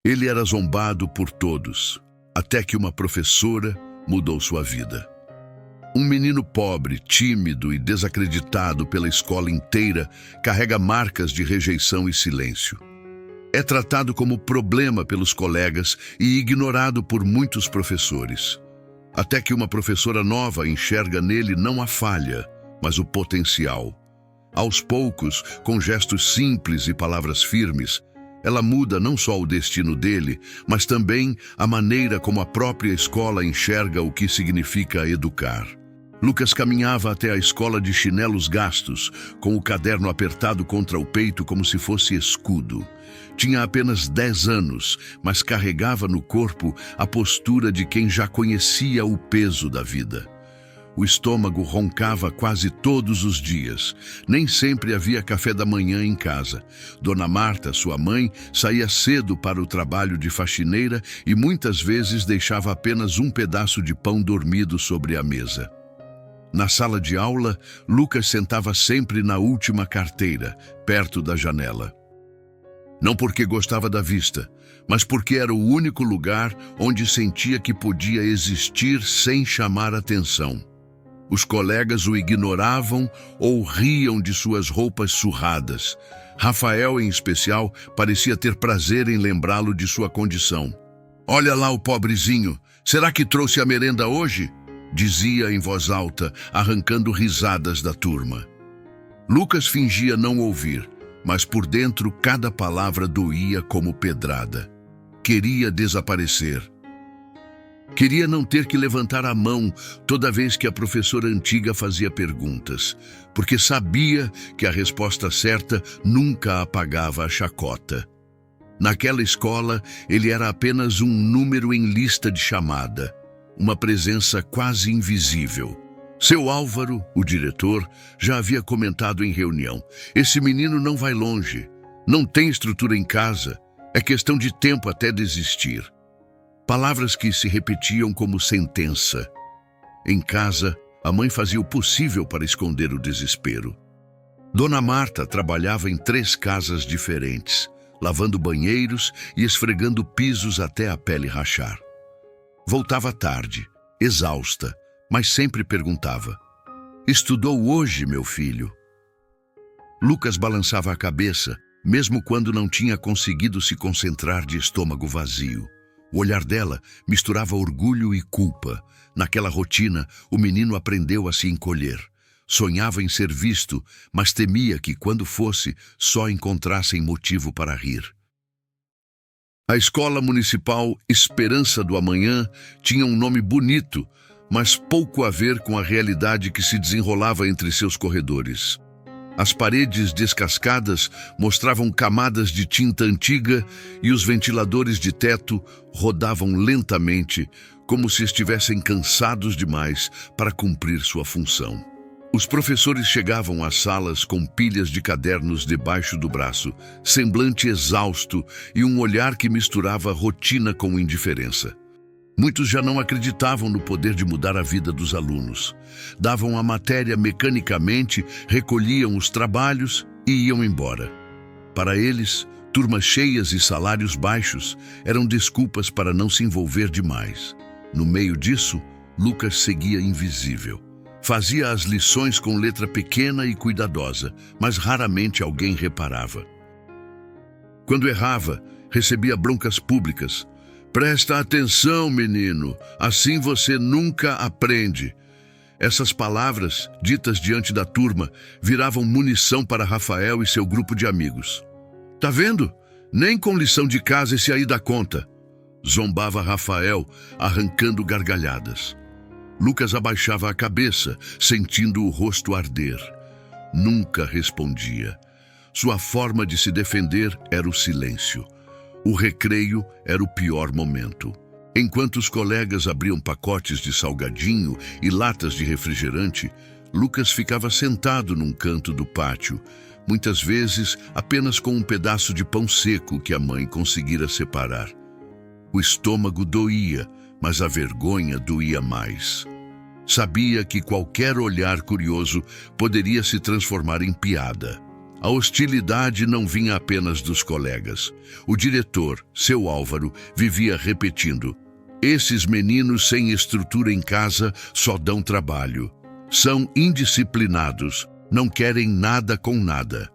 Ele era zombado por todos, até que uma professora mudou sua vida. Um menino pobre, tímido e desacreditado pela escola inteira carrega marcas de rejeição e silêncio. É tratado como problema pelos colegas e ignorado por muitos professores. Até que uma professora nova enxerga nele não a falha, mas o potencial. Aos poucos, com gestos simples e palavras firmes, ela muda não só o destino dele, mas também a maneira como a própria escola enxerga o que significa educar. Lucas caminhava até a escola de chinelos gastos, com o caderno apertado contra o peito como se fosse escudo. Tinha apenas 10 anos, mas carregava no corpo a postura de quem já conhecia o peso da vida. O estômago roncava quase todos os dias. Nem sempre havia café da manhã em casa. Dona Marta, sua mãe, saía cedo para o trabalho de faxineira e muitas vezes deixava apenas um pedaço de pão dormido sobre a mesa. Na sala de aula, Lucas sentava sempre na última carteira, perto da janela. Não porque gostava da vista, mas porque era o único lugar onde sentia que podia existir sem chamar atenção. Os colegas o ignoravam ou riam de suas roupas surradas. Rafael, em especial, parecia ter prazer em lembrá-lo de sua condição. "Olha lá o pobrezinho, será que trouxe a merenda hoje?" dizia em voz alta, arrancando risadas da turma. Lucas fingia não ouvir, mas por dentro cada palavra doía como pedrada. Queria desaparecer. Queria não ter que levantar a mão toda vez que a professora antiga fazia perguntas, porque sabia que a resposta certa nunca apagava a chacota. Naquela escola, ele era apenas um número em lista de chamada, uma presença quase invisível. Seu Álvaro, o diretor, já havia comentado em reunião: "Esse menino não vai longe, não tem estrutura em casa, é questão de tempo até desistir." Palavras que se repetiam como sentença. Em casa, a mãe fazia o possível para esconder o desespero. Dona Marta trabalhava em 3 casas diferentes, lavando banheiros e esfregando pisos até a pele rachar. Voltava tarde, exausta, mas sempre perguntava: "Estudou hoje, meu filho?" Lucas balançava a cabeça, mesmo quando não tinha conseguido se concentrar de estômago vazio. O olhar dela misturava orgulho e culpa. Naquela rotina, o menino aprendeu a se encolher. Sonhava em ser visto, mas temia que, quando fosse, só encontrassem motivo para rir. A escola municipal Esperança do Amanhã tinha um nome bonito, mas pouco a ver com a realidade que se desenrolava entre seus corredores. As paredes descascadas mostravam camadas de tinta antiga e os ventiladores de teto rodavam lentamente, como se estivessem cansados demais para cumprir sua função. Os professores chegavam às salas com pilhas de cadernos debaixo do braço, semblante exausto e um olhar que misturava rotina com indiferença. Muitos já não acreditavam no poder de mudar a vida dos alunos. Davam a matéria mecanicamente, recolhiam os trabalhos e iam embora. Para eles, turmas cheias e salários baixos eram desculpas para não se envolver demais. No meio disso, Lucas seguia invisível. Fazia as lições com letra pequena e cuidadosa, mas raramente alguém reparava. Quando errava, recebia broncas públicas. "Presta atenção, menino, assim você nunca aprende." Essas palavras, ditas diante da turma, viravam munição para Rafael e seu grupo de amigos. "Tá vendo? Nem com lição de casa esse aí dá conta." Zombava Rafael, arrancando gargalhadas. Lucas abaixava a cabeça, sentindo o rosto arder. Nunca respondia. Sua forma de se defender era o silêncio. O recreio era o pior momento. Enquanto os colegas abriam pacotes de salgadinho e latas de refrigerante, Lucas ficava sentado num canto do pátio, muitas vezes apenas com um pedaço de pão seco que a mãe conseguira separar. O estômago doía, mas a vergonha doía mais. Sabia que qualquer olhar curioso poderia se transformar em piada. A hostilidade não vinha apenas dos colegas. O diretor, seu Álvaro, vivia repetindo: esses meninos sem estrutura em casa só dão trabalho. São indisciplinados, não querem nada com nada.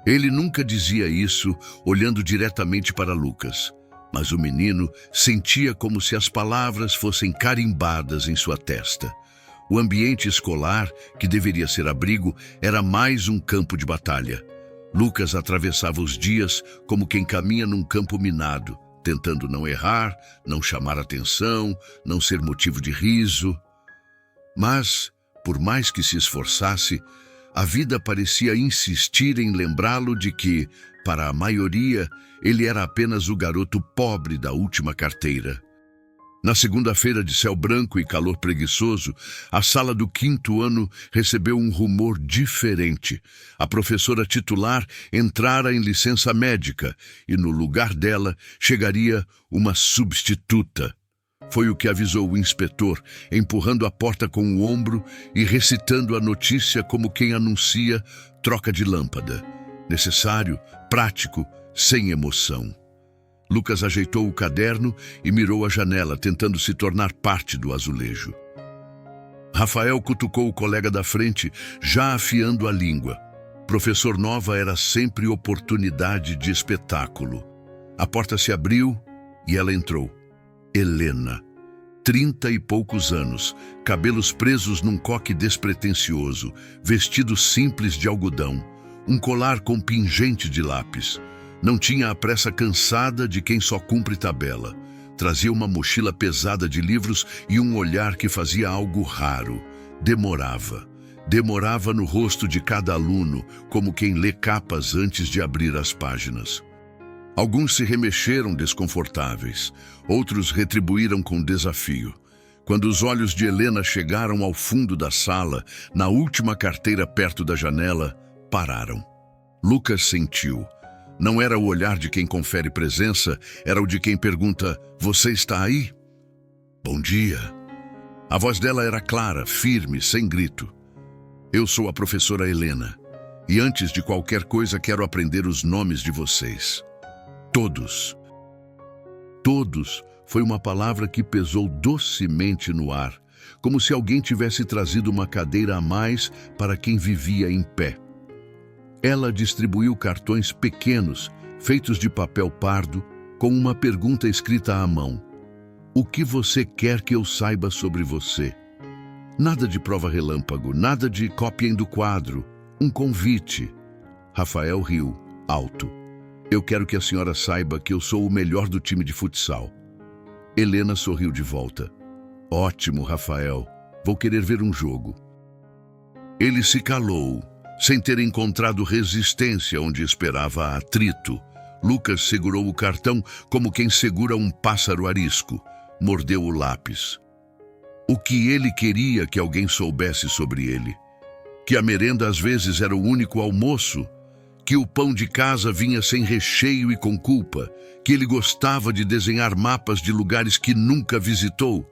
Ele nunca dizia isso olhando diretamente para Lucas, mas o menino sentia como se as palavras fossem carimbadas em sua testa. O ambiente escolar, que deveria ser abrigo, era mais um campo de batalha. Lucas atravessava os dias como quem caminha num campo minado, tentando não errar, não chamar atenção, não ser motivo de riso. Mas, por mais que se esforçasse, a vida parecia insistir em lembrá-lo de que, para a maioria, ele era apenas o garoto pobre da última carteira. Na segunda-feira de céu branco e calor preguiçoso, a sala do 5º ano recebeu um rumor diferente. A professora titular entrara em licença médica e, no lugar dela, chegaria uma substituta. Foi o que avisou o inspetor, empurrando a porta com o ombro e recitando a notícia como quem anuncia troca de lâmpada. Necessário, prático, sem emoção. Lucas ajeitou o caderno e mirou a janela, tentando se tornar parte do azulejo. Rafael cutucou o colega da frente, já afiando a língua. Professor Nova era sempre oportunidade de espetáculo. A porta se abriu e ela entrou. Helena, 30 e poucos anos, cabelos presos num coque despretensioso, vestido simples de algodão, um colar com pingente de lápis. Não tinha a pressa cansada de quem só cumpre tabela. Trazia uma mochila pesada de livros e um olhar que fazia algo raro. Demorava. Demorava no rosto de cada aluno, como quem lê capas antes de abrir as páginas. Alguns se remexeram desconfortáveis, outros retribuíram com desafio. Quando os olhos de Helena chegaram ao fundo da sala, na última carteira perto da janela, pararam. Lucas sentiu. Não era o olhar de quem confere presença, era o de quem pergunta: "Você está aí?" "Bom dia." A voz dela era clara, firme, sem grito. "Eu sou a professora Helena, e antes de qualquer coisa quero aprender os nomes de vocês. Todos." Todos foi uma palavra que pesou docemente no ar, como se alguém tivesse trazido uma cadeira a mais para quem vivia em pé. Ela distribuiu cartões pequenos, feitos de papel pardo, com uma pergunta escrita à mão: "O que você quer que eu saiba sobre você?" Nada de prova relâmpago, nada de copiem do quadro, um convite. Rafael riu, alto. "Eu quero que a senhora saiba que eu sou o melhor do time de futsal." Helena sorriu de volta. "Ótimo, Rafael. Vou querer ver um jogo." Ele se calou, sem ter encontrado resistência onde esperava atrito. Lucas segurou o cartão como quem segura um pássaro arisco. Mordeu o lápis. O que ele queria que alguém soubesse sobre ele? Que a merenda às vezes era o único almoço? Que o pão de casa vinha sem recheio e com culpa? Que ele gostava de desenhar mapas de lugares que nunca visitou?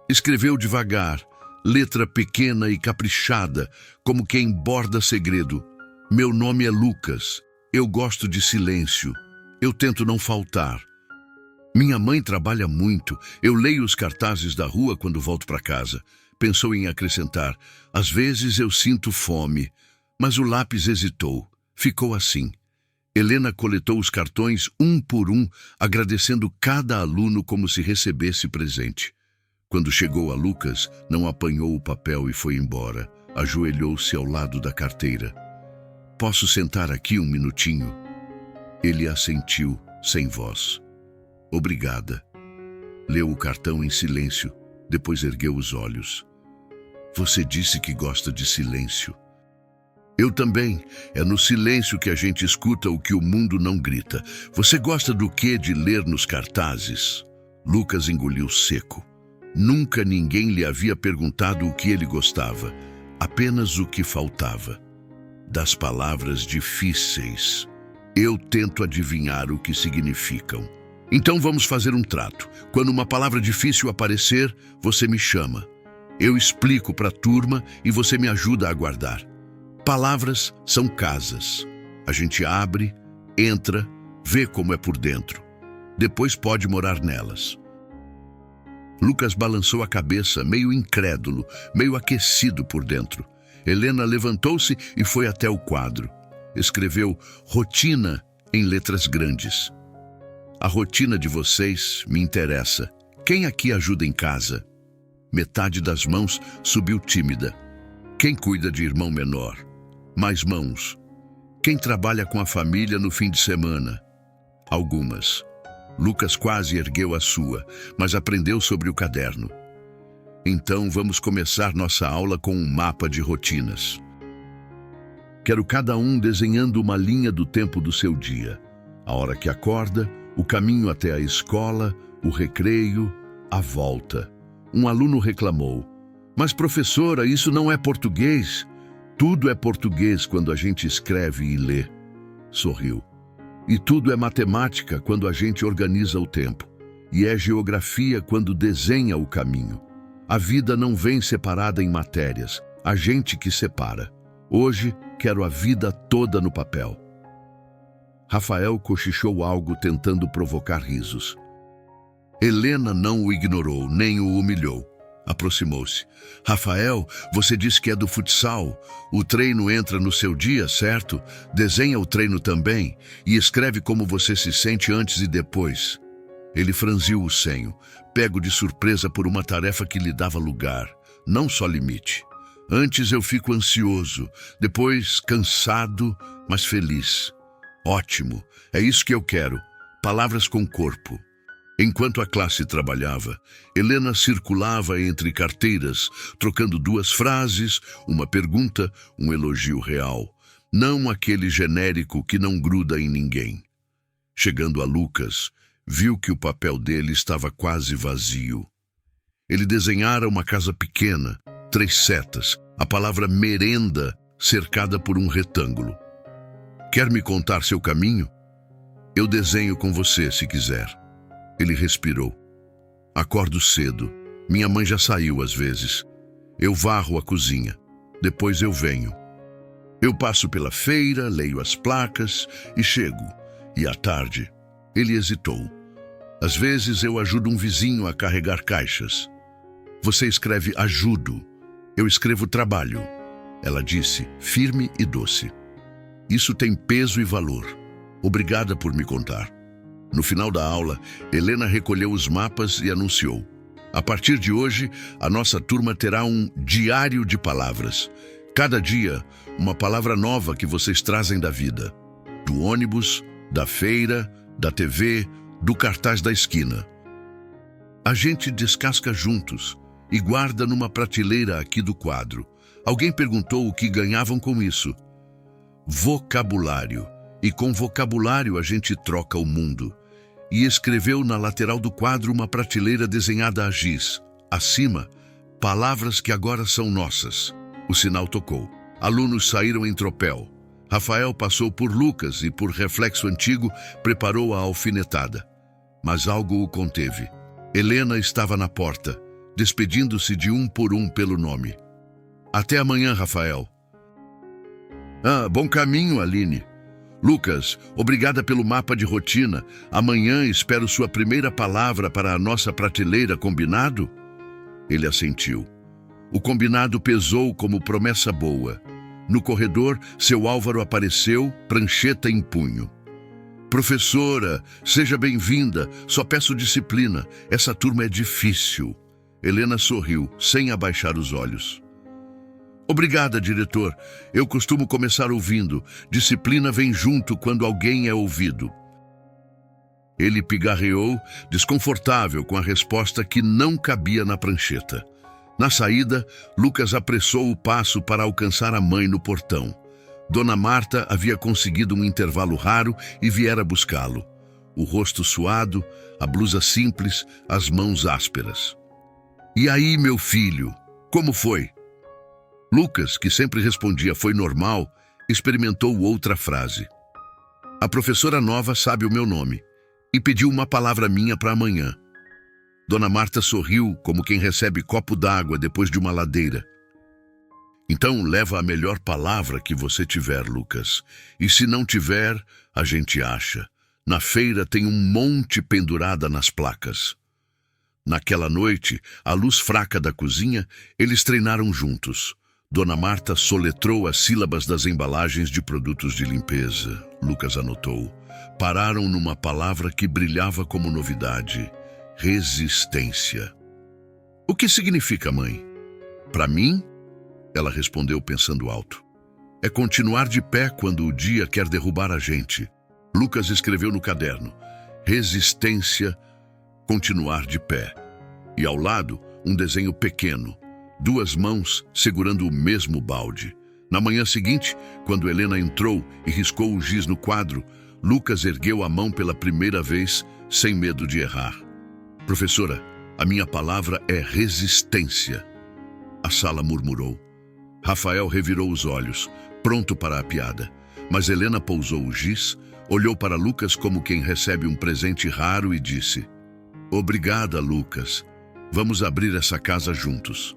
Escreveu devagar, letra pequena e caprichada, como quem borda segredo: "Meu nome é Lucas. Eu gosto de silêncio. Eu tento não faltar. Minha mãe trabalha muito. Eu leio os cartazes da rua quando volto para casa." Pensou em acrescentar: "Às vezes eu sinto fome." Mas o lápis hesitou. Ficou assim. Helena coletou os cartões um por um, agradecendo cada aluno como se recebesse presente. Quando chegou a Lucas, não apanhou o papel e foi embora. Ajoelhou-se ao lado da carteira. "Posso sentar aqui um minutinho?" Ele assentiu, sem voz. "Obrigada." Leu o cartão em silêncio, depois ergueu os olhos. "Você disse que gosta de silêncio." "Eu também. É no silêncio que a gente escuta o que o mundo não grita. Você gosta do que de ler nos cartazes?" Lucas engoliu seco. Nunca ninguém lhe havia perguntado o que ele gostava, apenas o que faltava. Das palavras difíceis. Eu tento adivinhar o que significam. Então vamos fazer um trato. Quando uma palavra difícil aparecer, você me chama. Eu explico para a turma e você me ajuda a guardar. Palavras são casas. A gente abre, entra, vê como é por dentro. Depois pode morar nelas. Lucas balançou a cabeça, meio incrédulo, meio aquecido por dentro. Helena levantou-se e foi até o quadro. Escreveu rotina em letras grandes. A rotina de vocês me interessa. Quem aqui ajuda em casa? Metade das mãos subiu tímida. Quem cuida de irmão menor? Mais mãos. Quem trabalha com a família no fim de semana? Algumas. Lucas quase ergueu a sua, mas aprendeu sobre o caderno. Então vamos começar nossa aula com um mapa de rotinas. Quero cada um desenhando uma linha do tempo do seu dia. A hora que acorda, o caminho até a escola, o recreio, a volta. Um aluno reclamou: "Mas professora, isso não é português." "Tudo é português quando a gente escreve e lê." Sorriu. "E tudo é matemática quando a gente organiza o tempo. E é geografia quando desenha o caminho. A vida não vem separada em matérias, a gente que separa. Hoje, quero a vida toda no papel." Rafael cochichou algo tentando provocar risos. Helena não o ignorou, nem o humilhou. Aproximou-se. "Rafael, você disse que é do futsal. O treino entra no seu dia, certo? Desenha o treino também e escreve como você se sente antes e depois." Ele franziu o senho, pego de surpresa por uma tarefa que lhe dava lugar, não só limite. "Antes eu fico ansioso, depois cansado, mas feliz." "Ótimo, é isso que eu quero. Palavras com corpo." Enquanto a classe trabalhava, Helena circulava entre carteiras, trocando duas frases, uma pergunta, um elogio real. Não aquele genérico que não gruda em ninguém. Chegando a Lucas, viu que o papel dele estava quase vazio. Ele desenhara uma casa pequena, 3 setas, a palavra merenda cercada por um retângulo. "Quer me contar seu caminho? Eu desenho com você, se quiser." Ele respirou. "Acordo cedo. Minha mãe já saiu às vezes. Eu varro a cozinha. Depois eu venho. Eu passo pela feira, leio as placas e chego. E à tarde?" Ele hesitou. "Às vezes eu ajudo um vizinho a carregar caixas." "Você escreve ajudo. Eu escrevo trabalho." Ela disse, firme e doce. "Isso tem peso e valor. Obrigada por me contar." No final da aula, Helena recolheu os mapas e anunciou: "A partir de hoje, a nossa turma terá um diário de palavras. Cada dia, uma palavra nova que vocês trazem da vida. Do ônibus, da feira, da TV, do cartaz da esquina. A gente descasca juntos e guarda numa prateleira aqui do quadro." Alguém perguntou o que ganhavam com isso. "Vocabulário. E com vocabulário a gente troca o mundo." E escreveu na lateral do quadro uma prateleira desenhada a giz. Acima, palavras que agora são nossas. O sinal tocou. Alunos saíram em tropel. Rafael passou por Lucas e, por reflexo antigo, preparou a alfinetada. Mas algo o conteve. Helena estava na porta, despedindo-se de um por um pelo nome. "Até amanhã, Rafael." Bom caminho, Aline." "Lucas, obrigada pelo mapa de rotina. Amanhã espero sua primeira palavra para a nossa prateleira, combinado?" Ele assentiu. O combinado pesou como promessa boa. No corredor, seu Álvaro apareceu, prancheta em punho. "Professora, seja bem-vinda. Só peço disciplina. Essa turma é difícil." Helena sorriu, sem abaixar os olhos. "Obrigada, diretor. Eu costumo começar ouvindo. Disciplina vem junto quando alguém é ouvido." Ele pigarreou, desconfortável com a resposta que não cabia na prancheta. Na saída, Lucas apressou o passo para alcançar a mãe no portão. Dona Marta havia conseguido um intervalo raro e viera buscá-lo. O rosto suado, a blusa simples, as mãos ásperas. "E aí, meu filho, como foi?" Lucas, que sempre respondia "foi normal", experimentou outra frase. "A professora nova sabe o meu nome e pediu uma palavra minha para amanhã." Dona Marta sorriu como quem recebe copo d'água depois de uma ladeira. Então leva a melhor palavra que você tiver, Lucas. E se não tiver, a gente acha. Na feira tem um monte pendurada nas placas. Naquela noite, à luz fraca da cozinha, eles treinaram juntos. Dona Marta soletrou as sílabas das embalagens de produtos de limpeza. Lucas anotou. Pararam numa palavra que brilhava como novidade: resistência. O que significa, mãe? Para mim, ela respondeu pensando alto. É continuar de pé quando o dia quer derrubar a gente. Lucas escreveu no caderno: resistência, continuar de pé. E ao lado, um desenho pequeno, 2 mãos segurando o mesmo balde. Na manhã seguinte, quando Helena entrou e riscou o giz no quadro, Lucas ergueu a mão pela primeira vez, sem medo de errar. Professora, a minha palavra é resistência. A sala murmurou. Rafael revirou os olhos, pronto para a piada. Mas Helena pousou o giz, olhou para Lucas como quem recebe um presente raro e disse: Obrigada, Lucas. Vamos abrir essa casa juntos.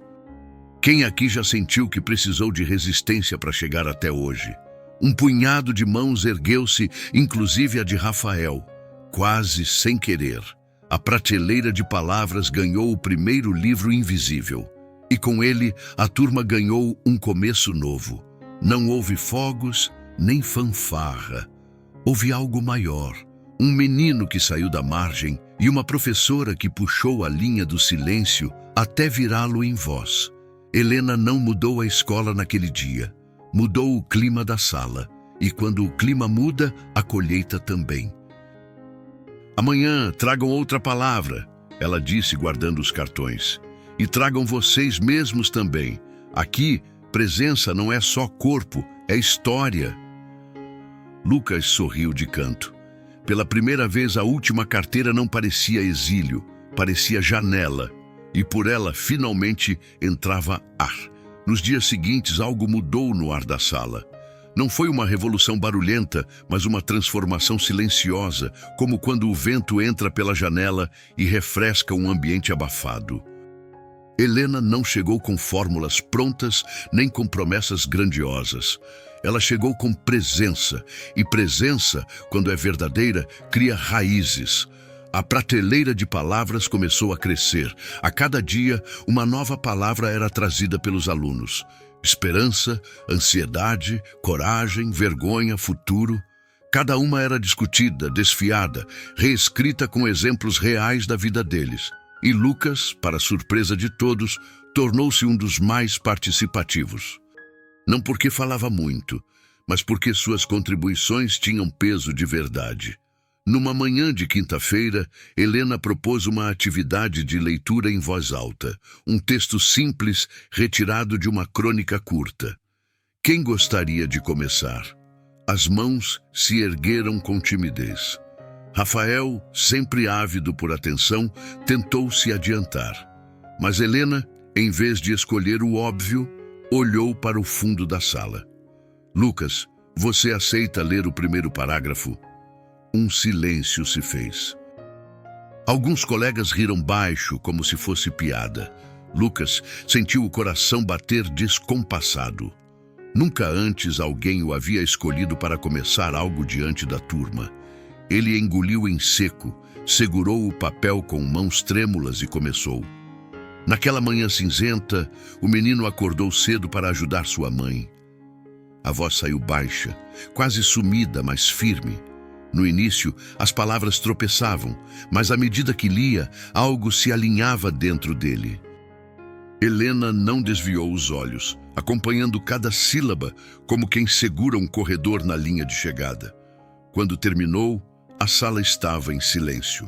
Quem aqui já sentiu que precisou de resistência para chegar até hoje? Um punhado de mãos ergueu-se, inclusive a de Rafael. Quase sem querer, a prateleira de palavras ganhou o primeiro livro invisível. E com ele, a turma ganhou um começo novo. Não houve fogos, nem fanfarra. Houve algo maior. Um menino que saiu da margem e uma professora que puxou a linha do silêncio até virá-lo em voz. Helena não mudou a escola naquele dia. Mudou o clima da sala. E quando o clima muda, a colheita também. Amanhã tragam outra palavra, ela disse guardando os cartões. E tragam vocês mesmos também. Aqui, presença não é só corpo, é história. Lucas sorriu de canto. Pela primeira vez, a última carteira não parecia exílio, parecia janela. E por ela, finalmente, entrava ar. Nos dias seguintes, algo mudou no ar da sala. Não foi uma revolução barulhenta, mas uma transformação silenciosa, como quando o vento entra pela janela e refresca um ambiente abafado. Helena não chegou com fórmulas prontas, nem com promessas grandiosas. Ela chegou com presença, e presença, quando é verdadeira, cria raízes. A prateleira de palavras começou a crescer. A cada dia, uma nova palavra era trazida pelos alunos. Esperança, ansiedade, coragem, vergonha, futuro. Cada uma era discutida, desfiada, reescrita com exemplos reais da vida deles. E Lucas, para surpresa de todos, tornou-se um dos mais participativos. Não porque falava muito, mas porque suas contribuições tinham peso de verdade. Numa manhã de quinta-feira, Helena propôs uma atividade de leitura em voz alta, um texto simples retirado de uma crônica curta. Quem gostaria de começar? As mãos se ergueram com timidez. Rafael, sempre ávido por atenção, tentou se adiantar. Mas Helena, em vez de escolher o óbvio, olhou para o fundo da sala. Lucas, você aceita ler o primeiro parágrafo? Um silêncio se fez. Alguns colegas riram baixo, como se fosse piada. Lucas sentiu o coração bater descompassado. Nunca antes alguém o havia escolhido para começar algo diante da turma. Ele engoliu em seco, segurou o papel com mãos trêmulas e começou. Naquela manhã cinzenta, o menino acordou cedo para ajudar sua mãe. A voz saiu baixa, quase sumida, mas firme. No início, as palavras tropeçavam, mas à medida que lia, algo se alinhava dentro dele. Helena não desviou os olhos, acompanhando cada sílaba como quem segura um corredor na linha de chegada. Quando terminou, a sala estava em silêncio.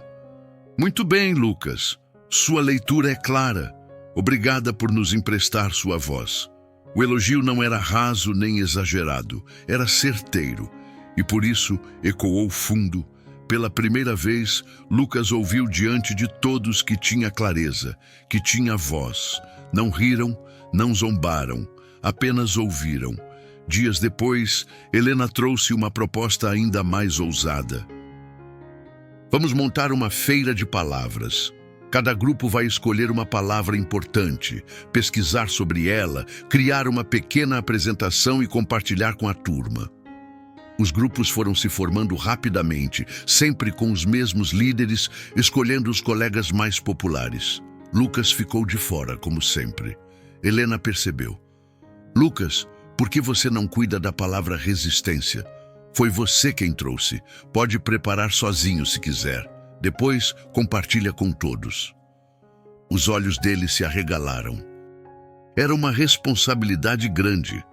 Muito bem, Lucas. Sua leitura é clara. Obrigada por nos emprestar sua voz. O elogio não era raso nem exagerado, era certeiro. E por isso ecoou fundo. Pela primeira vez, Lucas ouviu diante de todos que tinha clareza, que tinha voz. Não riram, não zombaram, apenas ouviram. Dias depois, Helena trouxe uma proposta ainda mais ousada. Vamos montar uma feira de palavras. Cada grupo vai escolher uma palavra importante, pesquisar sobre ela, criar uma pequena apresentação e compartilhar com a turma. Os grupos foram se formando rapidamente, sempre com os mesmos líderes, escolhendo os colegas mais populares. Lucas ficou de fora, como sempre. Helena percebeu. Lucas, por que você não cuida da palavra resistência? Foi você quem trouxe. Pode preparar sozinho se quiser. Depois, compartilha com todos. Os olhos dele se arregalaram. Era uma responsabilidade grande,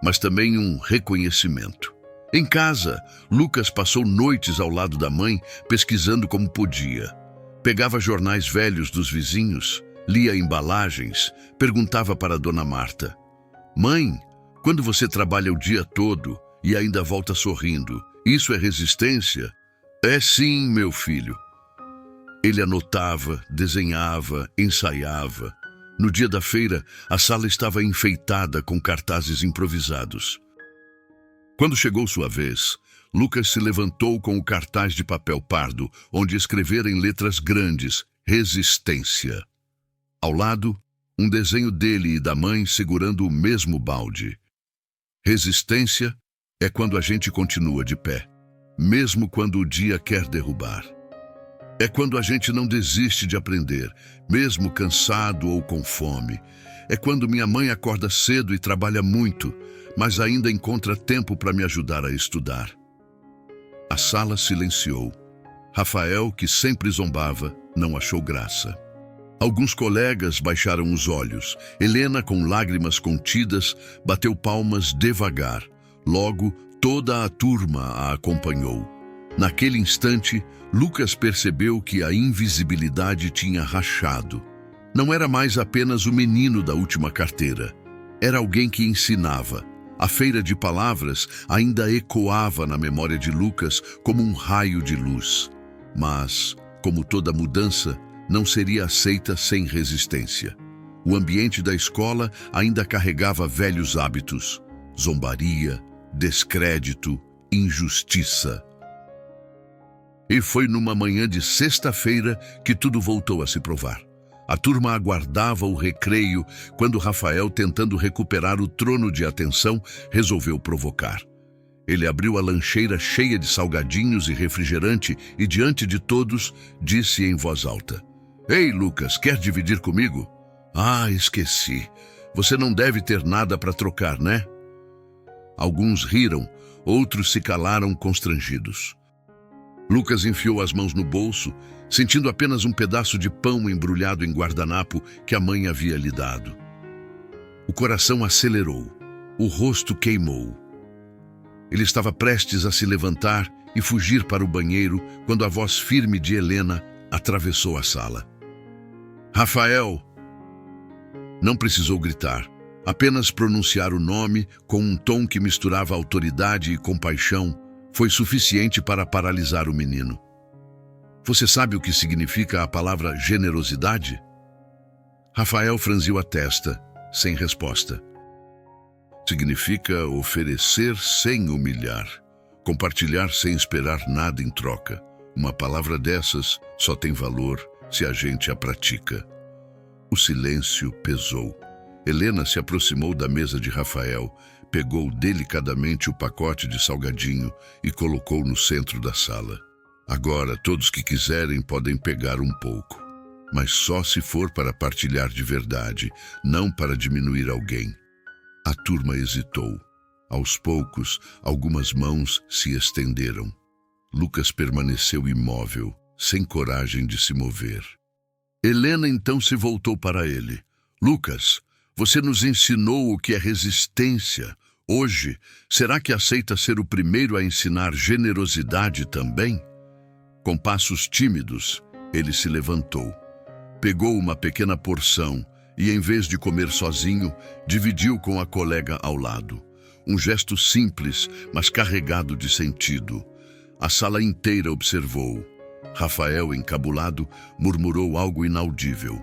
mas também um reconhecimento. Em casa, Lucas passou noites ao lado da mãe, pesquisando como podia. Pegava jornais velhos dos vizinhos, lia embalagens, perguntava para Dona Marta: Mãe, quando você trabalha o dia todo e ainda volta sorrindo, isso é resistência? É sim, meu filho. Ele anotava, desenhava, ensaiava. No dia da feira, a sala estava enfeitada com cartazes improvisados. Quando chegou sua vez, Lucas se levantou com o cartaz de papel pardo, onde escrevera em letras grandes, resistência. Ao lado, um desenho dele e da mãe segurando o mesmo balde. Resistência é quando a gente continua de pé, mesmo quando o dia quer derrubar. É quando a gente não desiste de aprender, mesmo cansado ou com fome. É quando minha mãe acorda cedo e trabalha muito, mas ainda encontra tempo para me ajudar a estudar. A sala silenciou. Rafael, que sempre zombava, não achou graça. Alguns colegas baixaram os olhos. Helena, com lágrimas contidas, bateu palmas devagar. Logo, toda a turma a acompanhou. Naquele instante, Lucas percebeu que a invisibilidade tinha rachado. Não era mais apenas o menino da última carteira. Era alguém que ensinava. A feira de palavras ainda ecoava na memória de Lucas como um raio de luz. Mas, como toda mudança, não seria aceita sem resistência. O ambiente da escola ainda carregava velhos hábitos: zombaria, descrédito, injustiça. E foi numa manhã de sexta-feira que tudo voltou a se provar. A turma aguardava o recreio quando Rafael, tentando recuperar o trono de atenção, resolveu provocar. Ele abriu a lancheira cheia de salgadinhos e refrigerante e, diante de todos, disse em voz alta: Ei, Lucas, quer dividir comigo? Ah, esqueci. Você não deve ter nada para trocar, né? Alguns riram, outros se calaram constrangidos. Lucas enfiou as mãos no bolso, sentindo apenas um pedaço de pão embrulhado em guardanapo que a mãe havia lhe dado. O coração acelerou, o rosto queimou. Ele estava prestes a se levantar e fugir para o banheiro quando a voz firme de Helena atravessou a sala. Rafael! Não precisou gritar, apenas pronunciar o nome com um tom que misturava autoridade e compaixão foi suficiente para paralisar o menino. Você sabe o que significa a palavra generosidade? Rafael franziu a testa, sem resposta. Significa oferecer sem humilhar, compartilhar sem esperar nada em troca. Uma palavra dessas só tem valor se a gente a pratica. O silêncio pesou. Helena se aproximou da mesa de Rafael, pegou delicadamente o pacote de salgadinho e colocou no centro da sala. Agora, todos que quiserem podem pegar um pouco, mas só se for para partilhar de verdade, não para diminuir alguém. A turma hesitou. Aos poucos, algumas mãos se estenderam. Lucas permaneceu imóvel, sem coragem de se mover. Helena então se voltou para ele. Lucas, você nos ensinou o que é resistência. Hoje, será que aceita ser o primeiro a ensinar generosidade também? Com passos tímidos, ele se levantou. Pegou uma pequena porção e, em vez de comer sozinho, dividiu com a colega ao lado. Um gesto simples, mas carregado de sentido. A sala inteira observou. Rafael, encabulado, murmurou algo inaudível.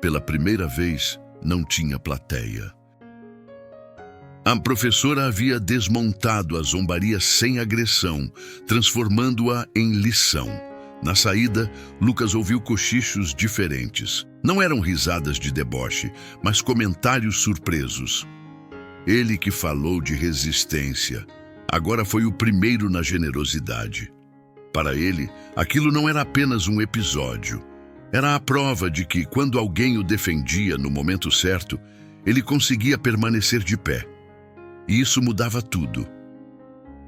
Pela primeira vez, não tinha plateia. A professora havia desmontado a zombaria sem agressão, transformando-a em lição. Na saída, Lucas ouviu cochichos diferentes. Não eram risadas de deboche, mas comentários surpresos. Ele que falou de resistência, agora foi o primeiro na generosidade. Para ele, aquilo não era apenas um episódio. Era a prova de que, quando alguém o defendia no momento certo, ele conseguia permanecer de pé. E isso mudava tudo.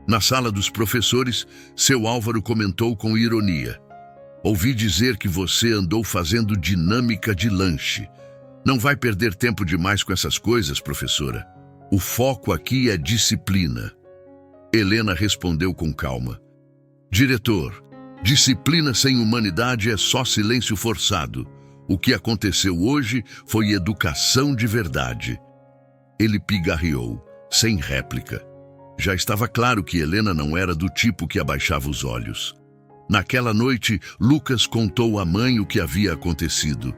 Na sala dos professores, seu Álvaro comentou com ironia: "Ouvi dizer que você andou fazendo dinâmica de lanche. Não vai perder tempo demais com essas coisas, professora. O foco aqui é disciplina." Helena respondeu com calma: "Diretor, disciplina sem humanidade é só silêncio forçado. O que aconteceu hoje foi educação de verdade." Ele pigarreou, sem réplica. Já estava claro que Helena não era do tipo que abaixava os olhos. Naquela noite, Lucas contou à mãe o que havia acontecido.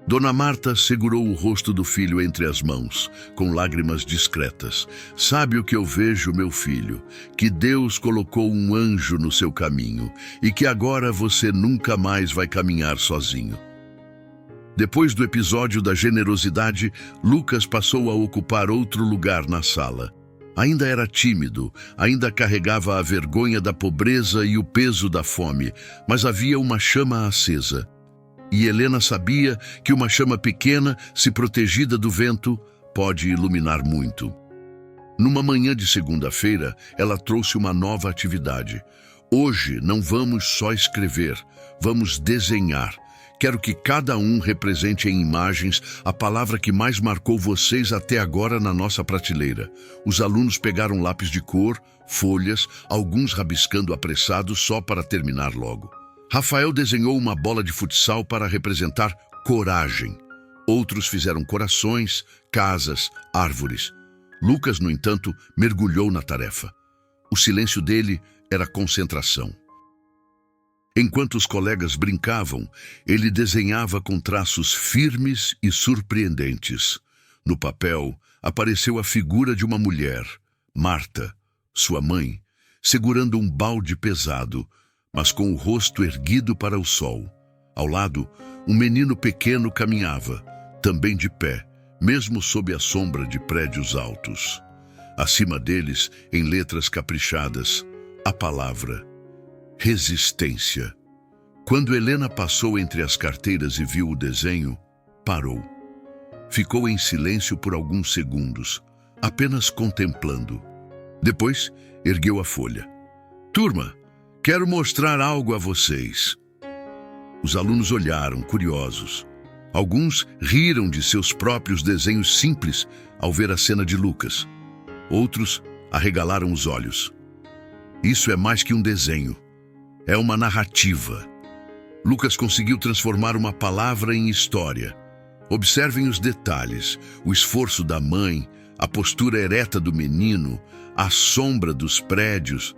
Dona Marta segurou o rosto do filho entre as mãos, com lágrimas discretas. "Sabe o que eu vejo, meu filho? Que Deus colocou um anjo no seu caminho e que agora você nunca mais vai caminhar sozinho." Depois do episódio da generosidade, Lucas passou a ocupar outro lugar na sala. Ainda era tímido, ainda carregava a vergonha da pobreza e o peso da fome, mas havia uma chama acesa. E Helena sabia que uma chama pequena, se protegida do vento, pode iluminar muito. Numa manhã de segunda-feira, ela trouxe uma nova atividade. "Hoje não vamos só escrever, vamos desenhar. Quero que cada um represente em imagens a palavra que mais marcou vocês até agora na nossa prateleira." Os alunos pegaram lápis de cor, folhas, alguns rabiscando apressados só para terminar logo. Rafael desenhou uma bola de futsal para representar coragem. Outros fizeram corações, casas, árvores. Lucas, no entanto, mergulhou na tarefa. O silêncio dele era concentração. Enquanto os colegas brincavam, ele desenhava com traços firmes e surpreendentes. No papel, apareceu a figura de uma mulher, Marta, sua mãe, segurando um balde pesado, mas com o rosto erguido para o sol. Ao lado, um menino pequeno caminhava, também de pé, mesmo sob a sombra de prédios altos. Acima deles, em letras caprichadas, a palavra resistência. Quando Helena passou entre as carteiras e viu o desenho, parou. Ficou em silêncio por alguns segundos, apenas contemplando. Depois, ergueu a folha. "Turma, quero mostrar algo a vocês." Os alunos olharam, curiosos. Alguns riram de seus próprios desenhos simples ao ver a cena de Lucas. Outros arregalaram os olhos. "Isso é mais que um desenho. É uma narrativa." Lucas conseguiu transformar uma palavra em história. Observem os detalhes, o esforço da mãe, a postura ereta do menino, a sombra dos prédios.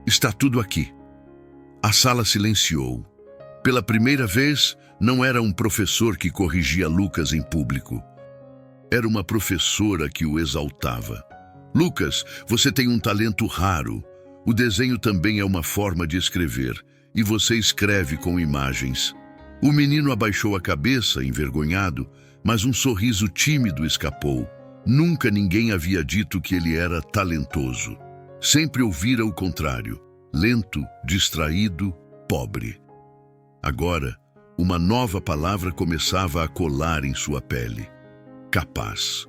Está tudo aqui. A sala silenciou. Pela primeira vez, não era um professor que corrigia Lucas em público. Era uma professora que o exaltava. "Lucas, você tem um talento raro. O desenho também é uma forma de escrever, e você escreve com imagens." O menino abaixou a cabeça, envergonhado, mas um sorriso tímido escapou. Nunca ninguém havia dito que ele era talentoso. Sempre ouvira o contrário: lento, distraído, pobre. Agora, uma nova palavra começava a colar em sua pele: capaz.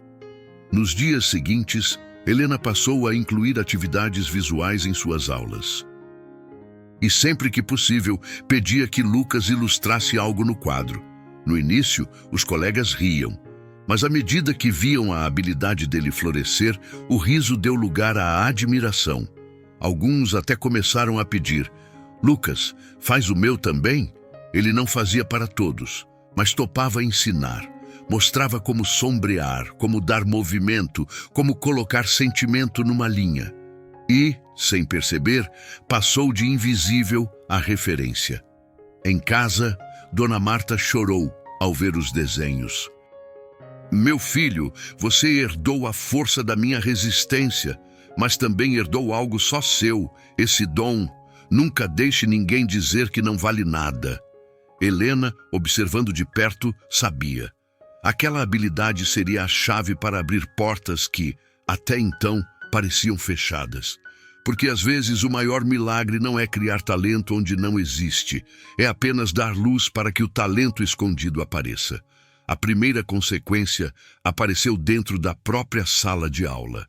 Nos dias seguintes, Helena passou a incluir atividades visuais em suas aulas. E sempre que possível, pedia que Lucas ilustrasse algo no quadro. No início, os colegas riam, mas à medida que viam a habilidade dele florescer, o riso deu lugar à admiração. Alguns até começaram a pedir: "Lucas, faz o meu também?" Ele não fazia para todos, mas topava ensinar. Mostrava como sombrear, como dar movimento, como colocar sentimento numa linha. E, sem perceber, passou de invisível a referência. Em casa, Dona Marta chorou ao ver os desenhos. "Meu filho, você herdou a força da minha resistência, mas também herdou algo só seu, esse dom. Nunca deixe ninguém dizer que não vale nada. Helena, observando de perto, sabia. Aquela habilidade seria a chave para abrir portas que, até então, pareciam fechadas. Porque às vezes o maior milagre não é criar talento onde não existe, é apenas dar luz para que o talento escondido apareça. A primeira consequência apareceu dentro da própria sala de aula.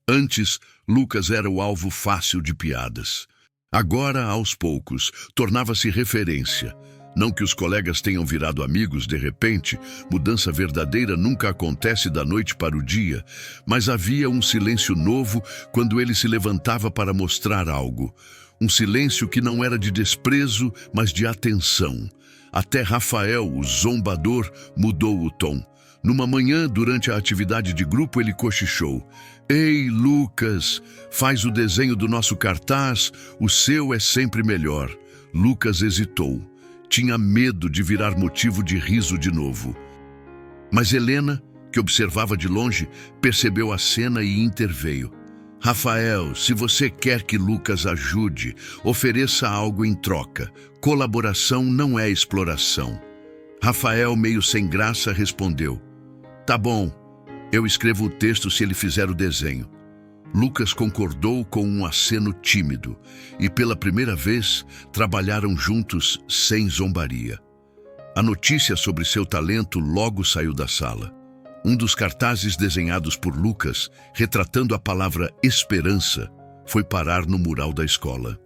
Antes, Lucas era o alvo fácil de piadas. Agora, aos poucos, tornava-se referência. Não que os colegas tenham virado amigos de repente, mudança verdadeira nunca acontece da noite para o dia, mas havia um silêncio novo quando ele se levantava para mostrar algo. Um silêncio que não era de desprezo, mas de atenção. Até Rafael, o zombador, mudou o tom. Numa manhã, durante a atividade de grupo, ele cochichou. Ei, Lucas, faz o desenho do nosso cartaz, o seu é sempre melhor. Lucas hesitou. Tinha medo de virar motivo de riso de novo. Mas Helena, que observava de longe, percebeu a cena e interveio. Rafael, se você quer que Lucas ajude, ofereça algo em troca. Colaboração não é exploração. Rafael, meio sem graça, respondeu. Tá bom, eu escrevo o texto se ele fizer o desenho. Lucas concordou com um aceno tímido e, pela primeira vez, trabalharam juntos sem zombaria. A notícia sobre seu talento logo saiu da sala. Um dos cartazes desenhados por Lucas, retratando a palavra esperança, foi parar no mural da escola.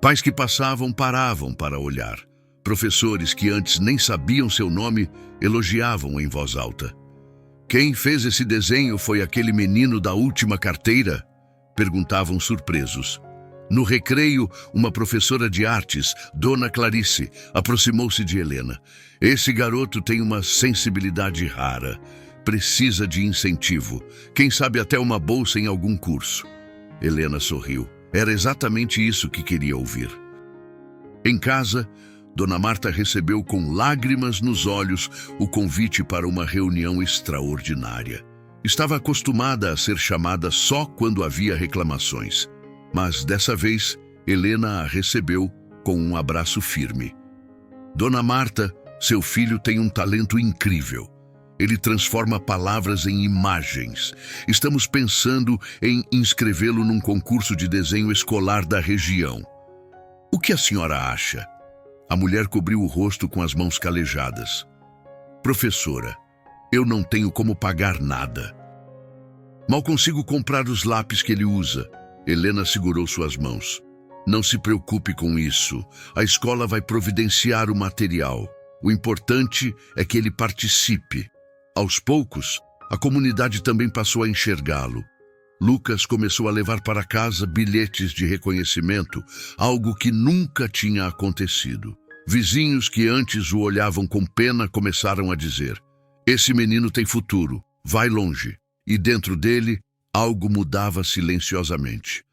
Pais que passavam paravam para olhar. Professores que antes nem sabiam seu nome elogiavam em voz alta. Quem fez esse desenho foi aquele menino da última carteira? Perguntavam surpresos. No recreio, uma professora de artes, Dona Clarice, aproximou-se de Helena. Esse garoto tem uma sensibilidade rara. Precisa de incentivo. Quem sabe até uma bolsa em algum curso. Helena sorriu. Era exatamente isso que queria ouvir. Em casa, Dona Marta recebeu com lágrimas nos olhos o convite para uma reunião extraordinária. Estava acostumada a ser chamada só quando havia reclamações. Mas, dessa vez, Helena a recebeu com um abraço firme. Dona Marta, seu filho tem um talento incrível. Ele transforma palavras em imagens. Estamos pensando em inscrevê-lo num concurso de desenho escolar da região. O que a senhora acha? A mulher cobriu o rosto com as mãos calejadas. Professora, eu não tenho como pagar nada. Mal consigo comprar os lápis que ele usa. Helena segurou suas mãos. Não se preocupe com isso. A escola vai providenciar o material. O importante é que ele participe. Aos poucos, a comunidade também passou a enxergá-lo. Lucas começou a levar para casa bilhetes de reconhecimento, algo que nunca tinha acontecido. Vizinhos que antes o olhavam com pena começaram a dizer: esse menino tem futuro, vai longe. E dentro dele, algo mudava silenciosamente.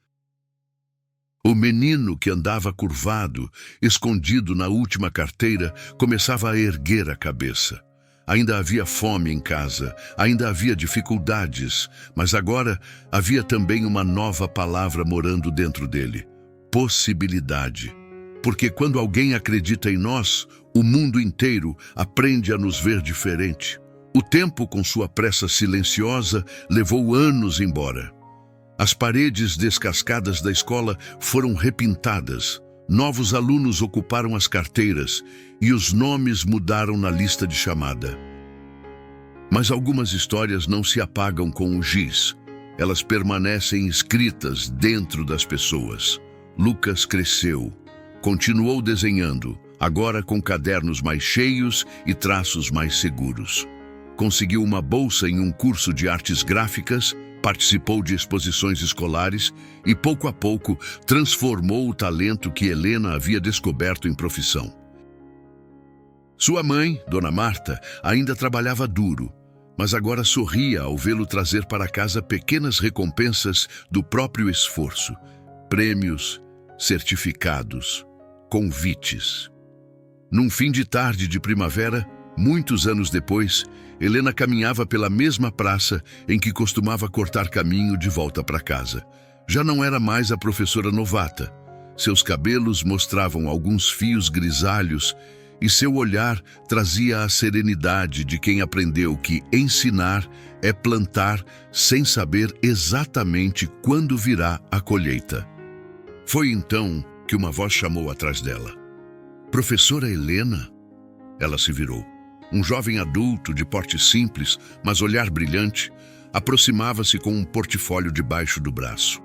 O menino que andava curvado, escondido na última carteira, começava a erguer a cabeça. Ainda havia fome em casa, ainda havia dificuldades, mas agora havia também uma nova palavra morando dentro dele: possibilidade. Porque quando alguém acredita em nós, o mundo inteiro aprende a nos ver diferente. O tempo, com sua pressa silenciosa, levou anos embora. As paredes descascadas da escola foram repintadas. Novos alunos ocuparam as carteiras e os nomes mudaram na lista de chamada. Mas algumas histórias não se apagam com o giz. Elas permanecem escritas dentro das pessoas. Lucas cresceu, continuou desenhando, agora com cadernos mais cheios e traços mais seguros. Conseguiu uma bolsa em um curso de artes gráficas, participou de exposições escolares e, pouco a pouco, transformou o talento que Helena havia descoberto em profissão. Sua mãe, Dona Marta, ainda trabalhava duro, mas agora sorria ao vê-lo trazer para casa pequenas recompensas do próprio esforço, prêmios, certificados, convites. Num fim de tarde de primavera, muitos anos depois, Helena caminhava pela mesma praça em que costumava cortar caminho de volta para casa. Já não era mais a professora novata. Seus cabelos mostravam alguns fios grisalhos e seu olhar trazia a serenidade de quem aprendeu que ensinar é plantar sem saber exatamente quando virá a colheita. Foi então que uma voz chamou atrás dela. Professora Helena? Ela se virou. Um jovem adulto de porte simples, mas olhar brilhante, aproximava-se com um portfólio debaixo do braço.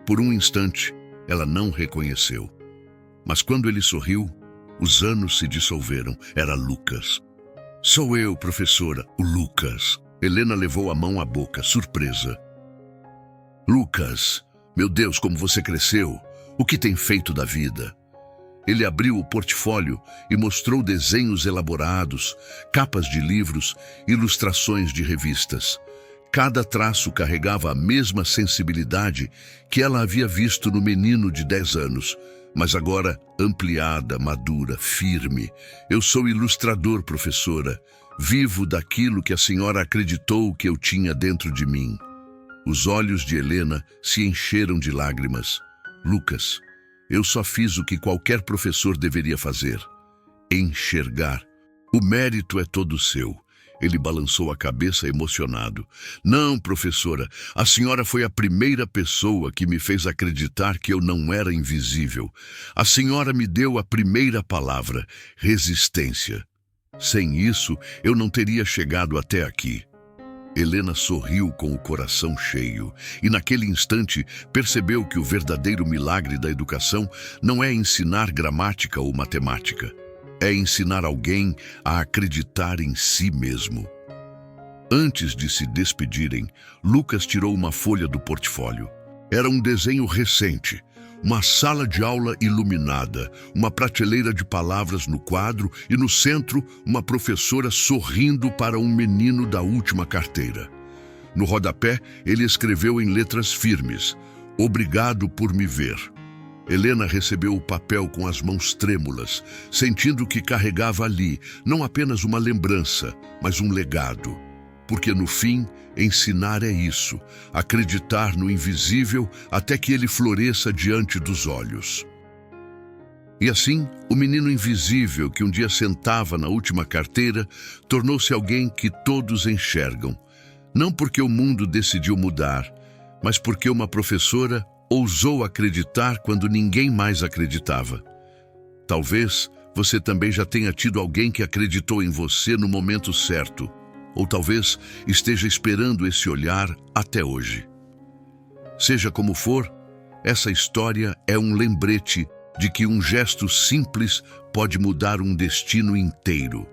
Por um instante, ela não reconheceu. Mas quando ele sorriu, os anos se dissolveram. Era Lucas. Sou eu, professora, o Lucas. Helena levou a mão à boca, surpresa. Lucas, meu Deus, como você cresceu! O que tem feito da vida? Ele abriu o portfólio e mostrou desenhos elaborados, capas de livros, ilustrações de revistas. Cada traço carregava a mesma sensibilidade que ela havia visto no menino de 10 anos, mas agora ampliada, madura, firme. Eu sou ilustrador, professora. Vivo daquilo que a senhora acreditou que eu tinha dentro de mim. Os olhos de Helena se encheram de lágrimas. Lucas, eu só fiz o que qualquer professor deveria fazer. Enxergar. O mérito é todo seu. Ele balançou a cabeça emocionado. Não, professora, a senhora foi a primeira pessoa que me fez acreditar que eu não era invisível. A senhora me deu a primeira palavra, resistência. Sem isso, eu não teria chegado até aqui. Helena sorriu com o coração cheio e naquele instante percebeu que o verdadeiro milagre da educação não é ensinar gramática ou matemática. É ensinar alguém a acreditar em si mesmo. Antes de se despedirem, Lucas tirou uma folha do portfólio. Era um desenho recente, uma sala de aula iluminada, uma prateleira de palavras no quadro e no centro uma professora sorrindo para um menino da última carteira. No rodapé, ele escreveu em letras firmes: "Obrigado por me ver." Helena recebeu o papel com as mãos trêmulas, sentindo que carregava ali não apenas uma lembrança, mas um legado. Porque no fim, ensinar é isso, acreditar no invisível até que ele floresça diante dos olhos. E assim, o menino invisível que um dia sentava na última carteira tornou-se alguém que todos enxergam. Não porque o mundo decidiu mudar, mas porque uma professora ousou acreditar quando ninguém mais acreditava. Talvez você também já tenha tido alguém que acreditou em você no momento certo, ou talvez esteja esperando esse olhar até hoje. Seja como for, essa história é um lembrete de que um gesto simples pode mudar um destino inteiro.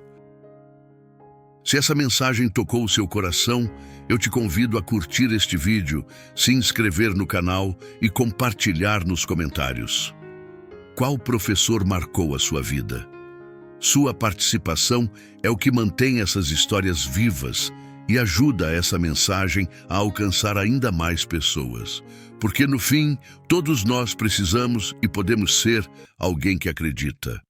Se essa mensagem tocou o seu coração, eu te convido a curtir este vídeo, se inscrever no canal e compartilhar nos comentários. Qual professor marcou a sua vida? Sua participação é o que mantém essas histórias vivas e ajuda essa mensagem a alcançar ainda mais pessoas. Porque no fim, todos nós precisamos e podemos ser alguém que acredita.